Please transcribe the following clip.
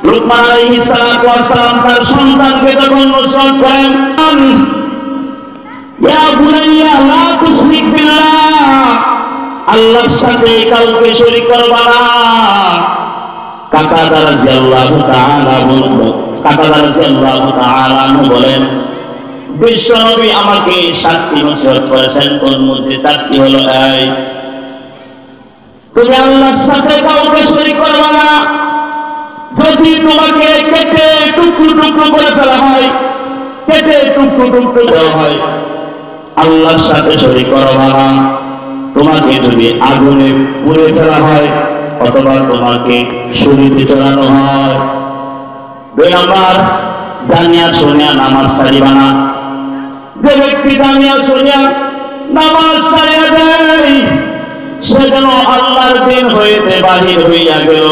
লুকমান আলাইহিস সালাতু ওয়াস সালাম তার সন্তানকে যখন নসিহত করেন, ইয়া বুনাইয়া লা তুশরিক বিল্লাহ, আল্লাহর সাথে কাউকে শরীক করবা না। কাতাদা রাদিয়াল্লাহু তাআলা বলেন, বিশ্বনবী আমাকে 7টি নসিহত করেছেন, ওর মধ্যে 4টি হলো এই, তুমি আল্লাহর সাথে কাউকে শরীক করবা না। যদি তোমাকে কেটে টুকরো টুকরো করে ফেলা হয়, কেটে টুকরো টুকরো দেওয়া হয়, আল্লাহর সাথে শরীক করবা না। তোমাকে যদি আগুনে পুড়ে ফেলা হয় অথবা তোমাকে শরীরে চড়ানো হয়, 2 নাম্বার, জানিয়া শুনিয়া নামাজ ছাড়িবা না। যে ব্যক্তি জানিয়া শুনিয়া নামাজ ছাড়িয়া দেয়, সে যেন আল্লাহর দিন হইতে বাহির হইয়া গেল।